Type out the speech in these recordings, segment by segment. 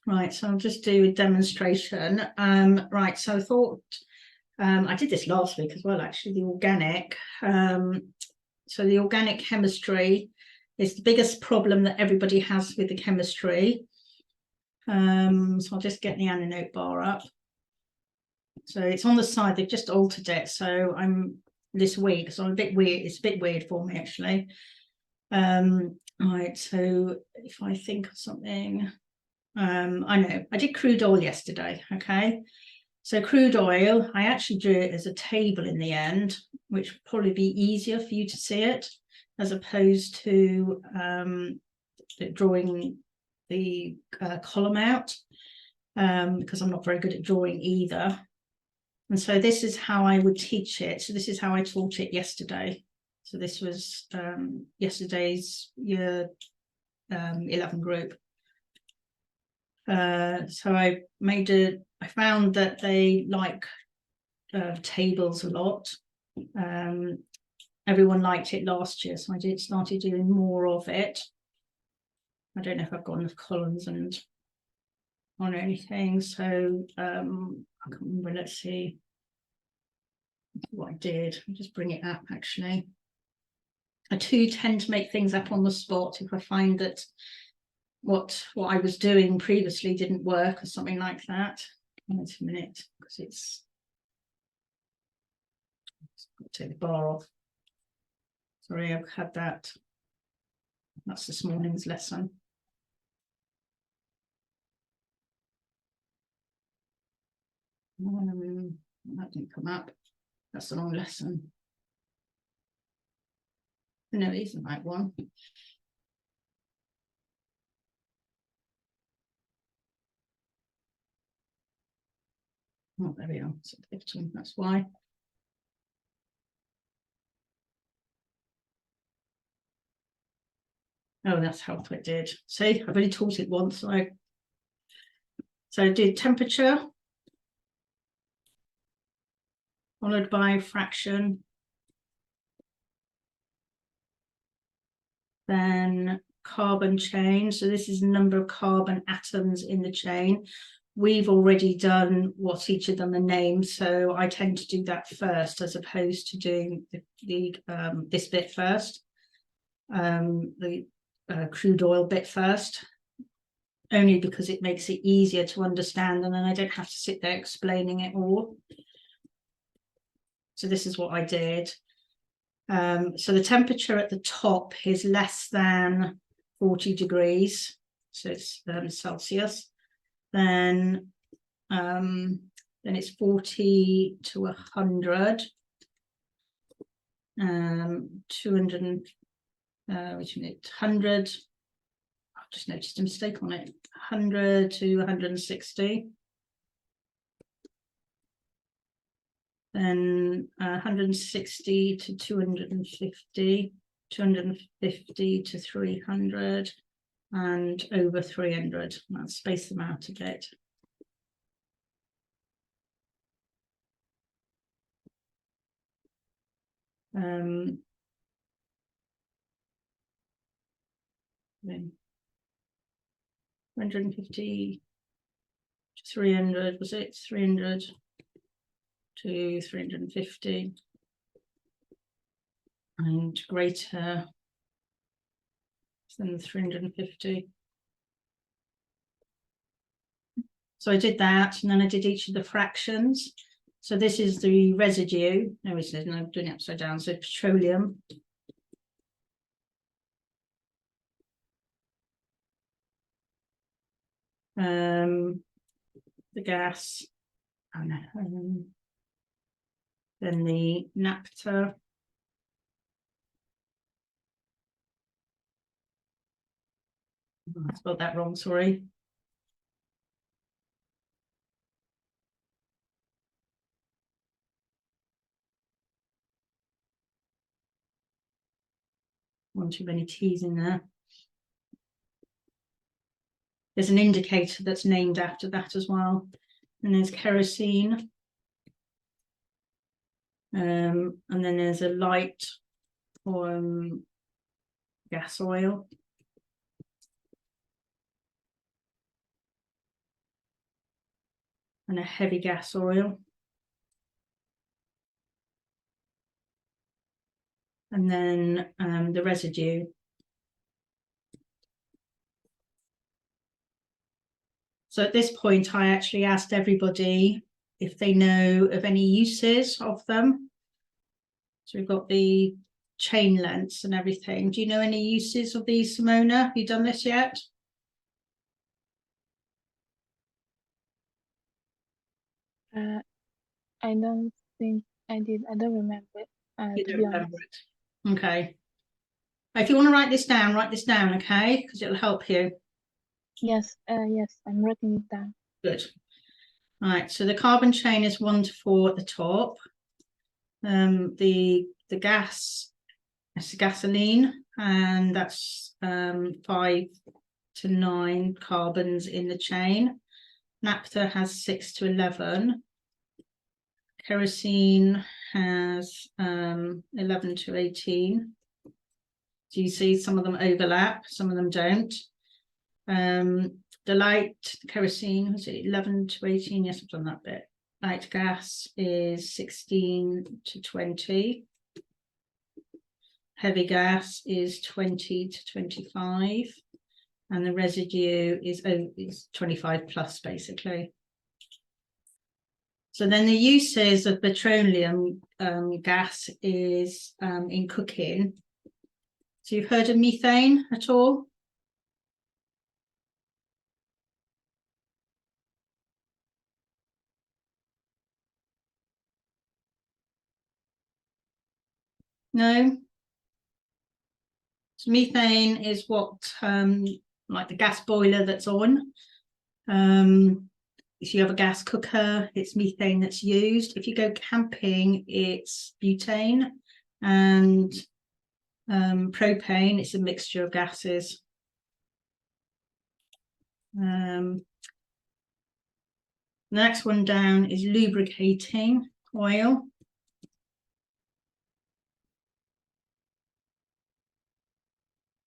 Right, so I'll just do a demonstration. Right, so I thought I did this last week as well, actually, the organic. So the organic chemistry is the biggest problem that everybody has with the chemistry. So I'll just get the annotate bar up. So it's on the side, they've just altered it. So I'm this week, so I'm a bit weird. It's a bit weird for me, actually. Right, so if I think of something, I know I did crude oil yesterday. Okay, so crude oil, I actually drew it as a table in the end, which would probably be easier for you to see it, as opposed to drawing the column out, because I'm not very good at drawing either. And so this is how I would teach it. So this is how I taught it yesterday. So this was yesterday's year 11 group. So I found that they like tables a lot. Everyone liked it last year, so I started doing more of it. I don't know if I've got enough columns and on anything, so I can't remember. Let's see what I did. I'll just bring it up. Actually, I too tend to make things up on the spot if I find that what I was doing previously didn't work or something like that. Wait a minute, because it's take the bar off. Sorry, I've had that. That's this morning's lesson. That didn't come up. That's the wrong lesson. No, it isn't that one. Oh, there we are. So 15, that's why. Oh, that's how it did. See, I've only taught it once. So I did temperature, followed by fraction, then carbon chain. So this is the number of carbon atoms in the chain. We've already done what each of them are named, so I tend to do that first as opposed to doing this bit first, the crude oil bit first, only because it makes it easier to understand, and then I don't have to sit there explaining it all. So this is what I did. So the temperature at the top is less than 40 degrees, so it's Celsius. Then it's 40 to 100, 200, which minute, 100, I've just noticed a mistake on it, 100 to 160. Then 160 to 250, 250 to 300, and over 300. I'll space them out a bit. Then 150 to 300, was it 300 to 350, and greater than 350. So I did that, and then I did each of the fractions. So this is the residue. No, it isn't. I'm doing it upside down. So petroleum. The gas. Oh, no. Then the naphtha. I spelled that wrong, sorry. One too many T's in there. There's an indicator that's named after that as well. And there's kerosene. And then there's a light gas oil. and a heavy gas oil. And then the residue. So at this point, I actually asked everybody if they know of any uses of them. So we've got the chain lengths and everything. Do you know any uses of these, Simona? Have you done this yet? I don't think I did. I don't remember it. You To don't be remember honest. it. Okay. If you want to write this down, okay? Because it'll help you. Yes, yes, I'm writing it down. Good. Right, so the carbon chain is 1 to 4 at the top. The gas, it's gasoline, and that's 5 to 9 carbons in the chain. Naphtha has 6 to 11. Kerosene has 11 to 18. Do you see some of them overlap, some of them don't? The light kerosene, was it 11 to 18? Yes, I've done that bit. Light gas is 16 to 20. Heavy gas is 20 to 25. And the residue is 25 plus, basically. So then the uses of petroleum gas is in cooking. So you've heard of methane at all? No? So methane is what, like the gas boiler that's on. If you have a gas cooker, it's methane that's used. If you go camping, it's butane, and propane. It's a mixture of gases. The next one down is lubricating oil.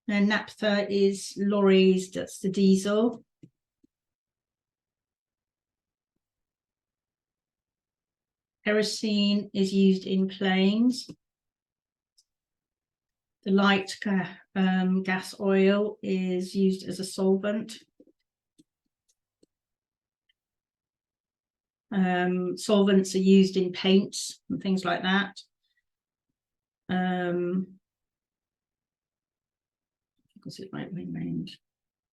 Then naphtha is lorries, that's the diesel. Kerosene is used in planes. The light gas oil is used as a solvent. Solvents are used in paints and things like that. Was it right way round?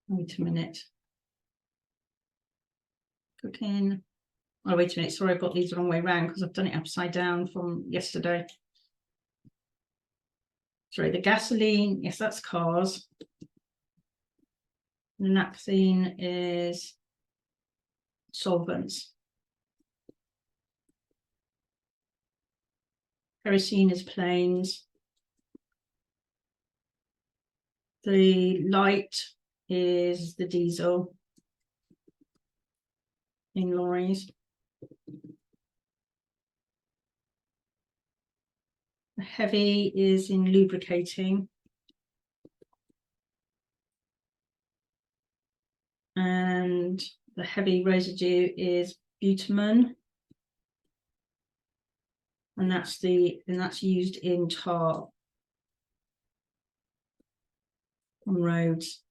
Wait a minute. Cooking. Oh, wait a minute. Sorry, I've got these the wrong way around because I've done it upside down from yesterday. Sorry, the gasoline. Yes, that's cars. The naphthalene is solvents. Kerosene is planes. The light is the diesel in lorries. The heavy is in lubricating. And the heavy residue is bitumen. And that's used in tar on roads.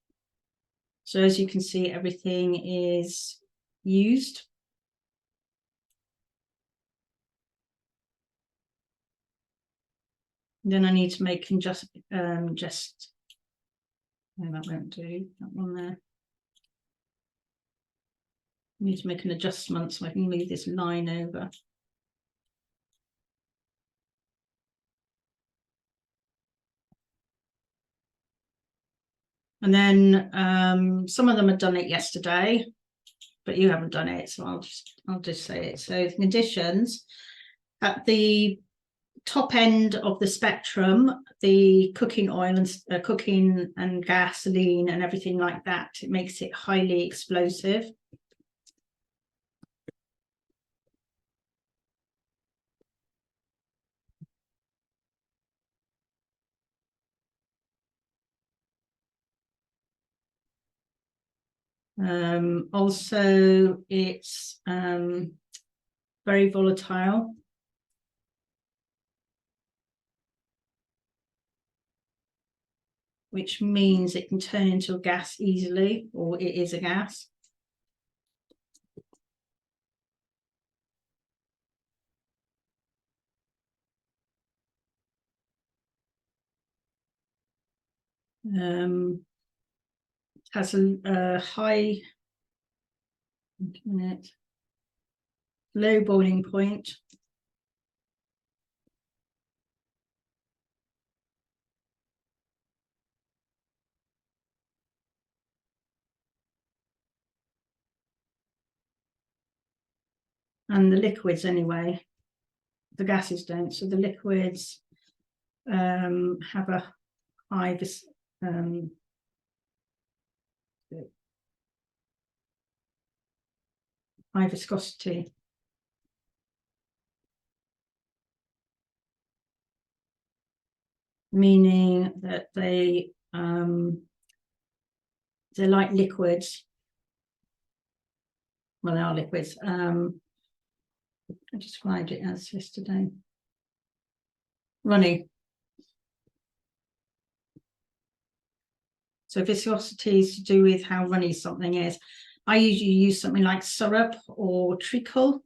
So as you can see, everything is used. Then I need to make just no, that won't do, that one there. I need to make an adjustment so I can move this line over. And then some of them had done it yesterday, but you haven't done it, so I'll just say it. So conditions at the top end of the spectrum, the cooking oil and cooking and gasoline and everything like that, it makes it highly explosive. Also, it's very volatile. Which means it can turn into a gas easily, or it is a gas. Has a high, low boiling point. And the liquids anyway, the gases don't. So the liquids have a high high viscosity. Meaning that they're like liquids. Well, they are liquids. I described it as yesterday. Runny. So viscosity is to do with how runny something is. I usually use something like syrup or treacle.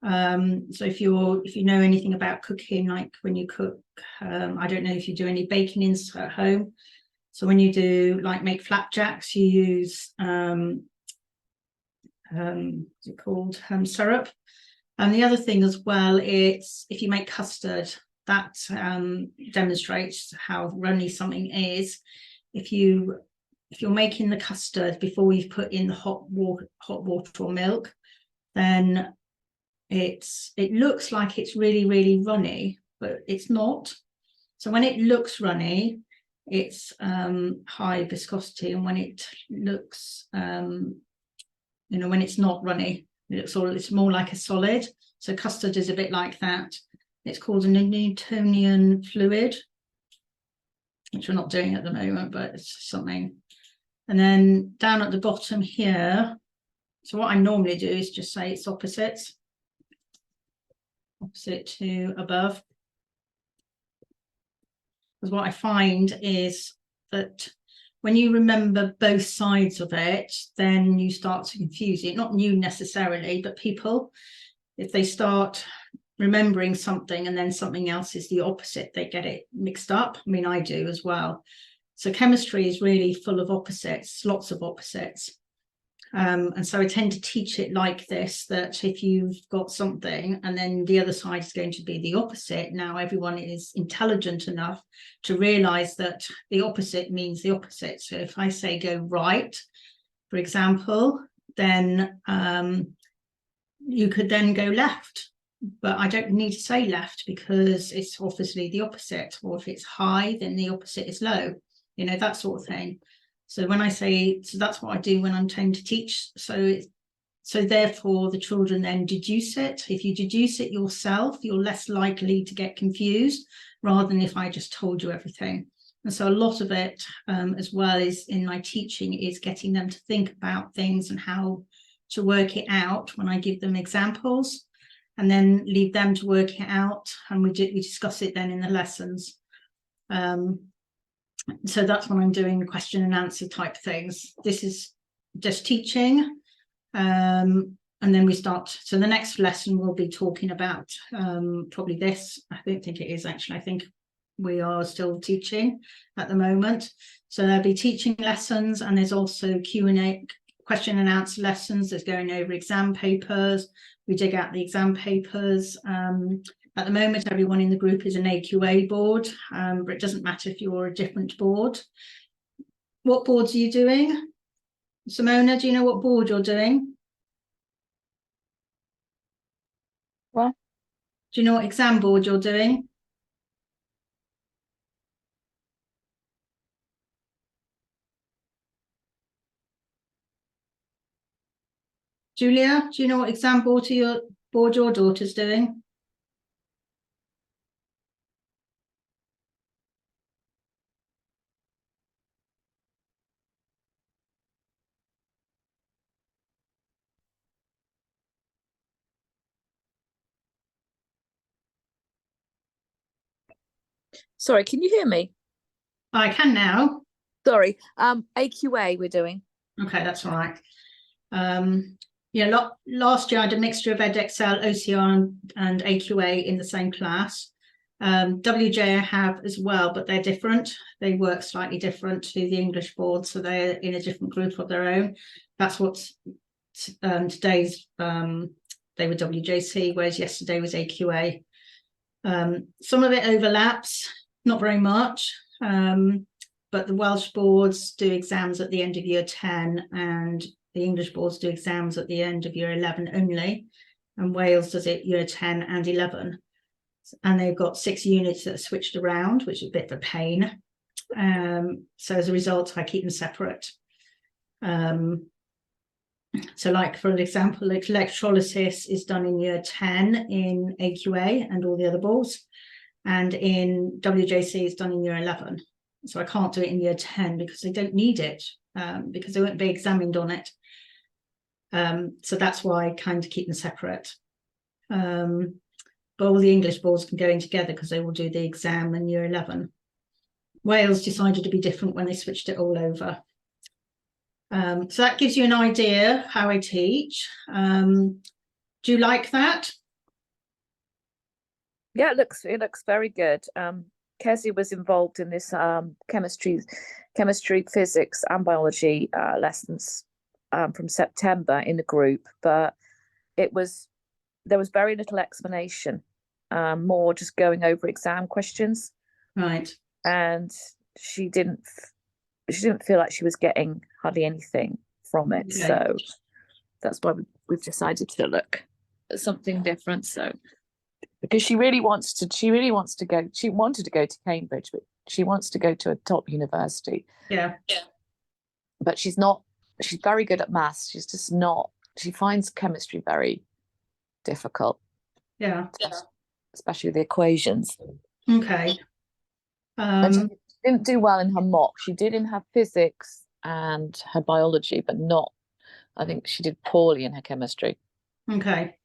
So if you know anything about cooking, like when you cook, I don't know if you do any baking at home. So when you do like make flapjacks, you use what's it called? Syrup. And the other thing as well, it's if you make custard, that demonstrates how runny something is. If you're making the custard before you've put in the hot water or milk, then it looks like it's really, really runny, but it's not. So when it looks runny, it's high viscosity, and when it looks, when it's not runny, it's more like a solid. So custard is a bit like that. It's called a Newtonian fluid, which we're not doing at the moment, but it's something. And then down at the bottom here, so what I normally do is just say it's opposite to above. Because what I find is that when you remember both sides of it, then you start to confuse it. Not you necessarily, but people, if they start remembering something and then something else is the opposite, they get it mixed up. I mean, I do as well. So chemistry is really full of opposites, lots of opposites. And so I tend to teach it like this, that if you've got something and then the other side is going to be the opposite, now everyone is intelligent enough to realize that the opposite means the opposite. So if I say go right, for example, then you could then go left. But I don't need to say left because it's obviously the opposite. Or if it's high, then the opposite is low, that sort of thing. So when I say, so that's what I do when I'm trying to teach. So therefore the children then deduce it. If you deduce it yourself, you're less likely to get confused rather than if I just told you everything. And so a lot of it as well is in my teaching is getting them to think about things and how to work it out when I give them examples, and then leave them to work it out. And we discuss it then in the lessons. So that's when I'm doing question and answer type things. This is just teaching. And then we start. So the next lesson we'll be talking about probably this. I don't think it is actually. I think we are still teaching at the moment. So there'll be teaching lessons, and there's also Q&A, question and answer lessons. There's going over exam papers. We dig out the exam papers. At the moment, everyone in the group is an AQA board, but it doesn't matter if you're a different board. What boards are you doing? Simona, do you know what board you're doing? What? Do you know what exam board you're doing? Julia, do you know what exam board your daughter's doing? Sorry, can you hear me? I can now. Sorry, AQA we're doing. Okay, that's all right. Yeah, last year I had a mixture of Edexcel, OCR and AQA in the same class. WJ I have as well, but they're different. They work slightly different to the English board, so they're in a different group of their own. That's what today's, they were WJC, whereas yesterday was AQA. Some of it overlaps, not very much, but the Welsh boards do exams at the end of year 10 and the English boards do exams at the end of year 11 only, and Wales does it year 10 and 11. And they've got 6 units that are switched around, which is a bit of a pain. So as a result, I keep them separate. So like, for example, electrolysis is done in year 10 in AQA and all the other boards. And in WJC is done in year 11. So I can't do it in year 10 because they don't need it, because they won't be examined on it. So that's why I kind of keep them separate. But all the English boards can go in together because they will do the exam in year 11. Wales decided to be different when they switched it all over. So that gives you an idea how I teach. Do you like that? Yeah, it looks very good. Kezia was involved in this chemistry, physics and biology lessons from September in the group, but there was very little explanation, more just going over exam questions. Right. And she didn't feel like she was getting hardly anything from it. Okay. So that's why we've decided to look at something different. So because she wanted to go to Cambridge, but she wants to go to a top university. Yeah. But she's very good at maths. She's just not, she finds chemistry very difficult. Yeah. Especially the equations. Okay. And she didn't do well in her mock. She did in her physics and her biology, but I think she did poorly in her chemistry. Okay.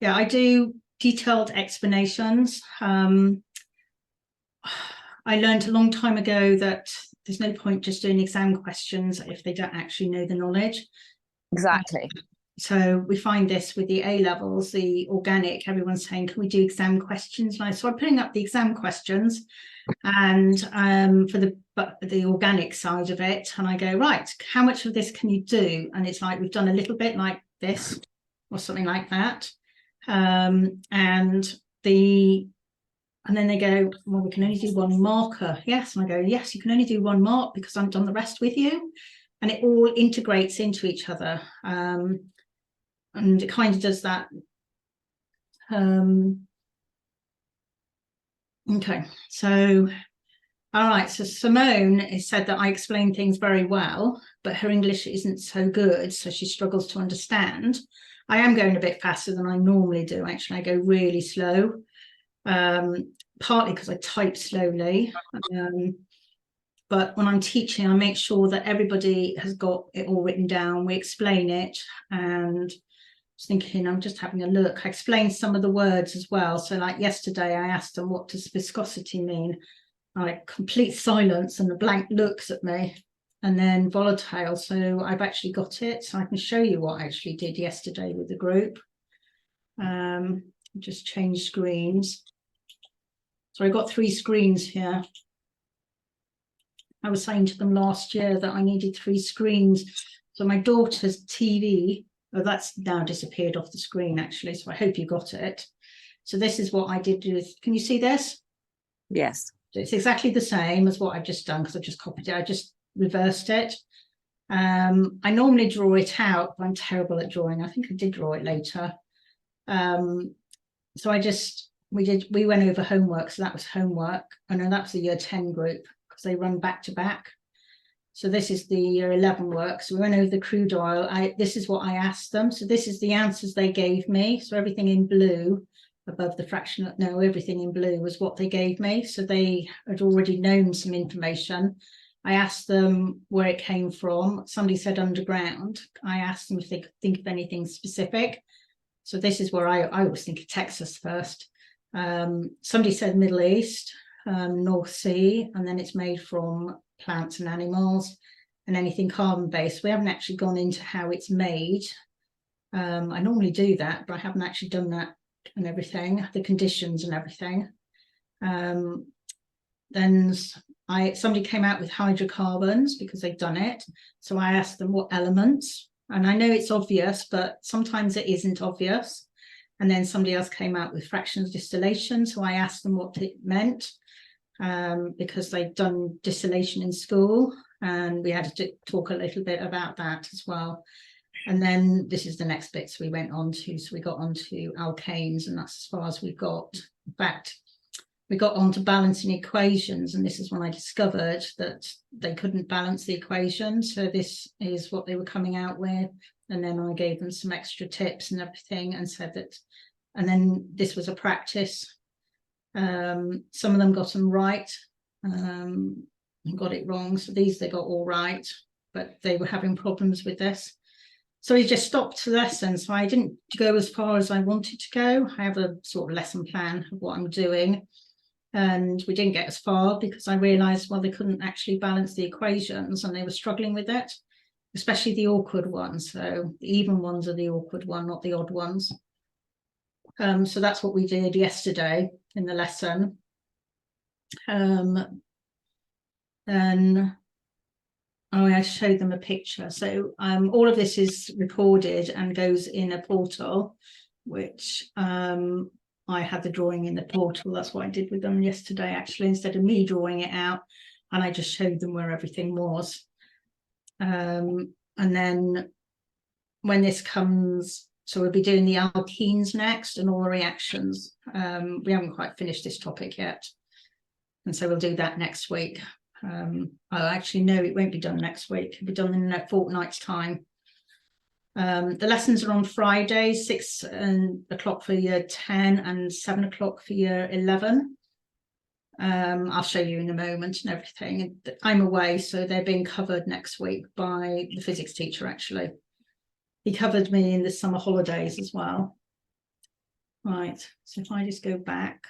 Yeah, I do detailed explanations. I learned a long time ago that there's no point just doing exam questions if they don't actually know the knowledge. Exactly. So we find this with the A levels, the organic, everyone's saying, can we do exam questions? So I'm putting up the exam questions and for the organic side of it, and I go, right, how much of this can you do? And it's like, we've done a little bit like this or something like that. And then they go, well, we can only do 1 marker. Yes. And I go, yes, you can only do 1 mark because I've done the rest with you. And it all integrates into each other. And it kind of does that. Okay, so, all right. So Simone has said that I explain things very well, but her English isn't so good. So she struggles to understand. I am going a bit faster than I normally do. Actually, I go really slow. Partly because I type slowly, but when I'm teaching, I make sure that everybody has got it all written down. We explain it, and I was thinking, I'm just having a look. I explained some of the words as well. So like yesterday, I asked them, what does viscosity mean? Like complete silence and the blank looks at me, and then volatile. So I've actually got it. So I can show you what I actually did yesterday with the group. Just change screens. So I got 3 screens here. I was saying to them last year that I needed 3 screens. So my daughter's TV, oh, that's now disappeared off the screen actually. So I hope you got it. So this is what I did with, can you see this? Yes. So it's exactly the same as what I've just done because I've just copied it. I just reversed it. I normally draw it out, but I'm terrible at drawing. I think I did draw it later. So we went over homework. So that was homework. Oh no, that's the year 10 group because they run back to back. So this is the year 11 work. So we went over the crude oil. This is what I asked them. So this is the answers they gave me. So everything in blue above the fraction, no, everything in blue was what they gave me. So they had already known some information. I asked them where it came from. Somebody said underground. I asked them if they could think of anything specific. So this is where I always think of Texas first. Somebody said Middle East. North Sea, and then it's made from plants and animals, and anything carbon-based. We haven't actually gone into how it's made. I normally do that, but I haven't actually done that and everything, the conditions and everything. Then somebody came out with hydrocarbons because they've done it. So I asked them what elements, and I know it's obvious, but sometimes it isn't obvious. And then somebody else came out with fractions distillation. So I asked them what it meant, because they've done distillation in school, and we had to talk a little bit about that as well. And then this is the next bit. So we went on to, so we got on to alkanes, and that's as far as we got. In fact, we got on to balancing equations, and this is when I discovered that they couldn't balance the equation. So this is what they were coming out with. And then I gave them some extra tips and everything, and said that, and then this was a practice. Some of them got them right, and got it wrong. So these they got all right, but they were having problems with this. So we just stopped the lesson. So I didn't go as far as I wanted to go. I have a sort of lesson plan of what I'm doing. And we didn't get as far because I realised, well, they couldn't actually balance the equations, and they were struggling with it, especially the awkward ones. So the even ones are the awkward one, not the odd ones. So that's what we did yesterday in the lesson. Then I showed them a picture. So all of this is recorded and goes in a portal, which I had the drawing in the portal. That's what I did with them yesterday, actually, instead of me drawing it out. And I just showed them where everything was. And then when this comes, so we'll be doing the alkenes next and all the reactions. We haven't quite finished this topic yet. And so we'll do that next week. Actually, no, it won't be done next week. It'll be done in a fortnight's time. The lessons are on Friday, 6 o'clock for year 10 and 7 o'clock for year 11. I'll show you in a moment and everything. I'm away, so they're being covered next week by the physics teacher, actually. He covered me in the summer holidays as well. Right, so if I just go back.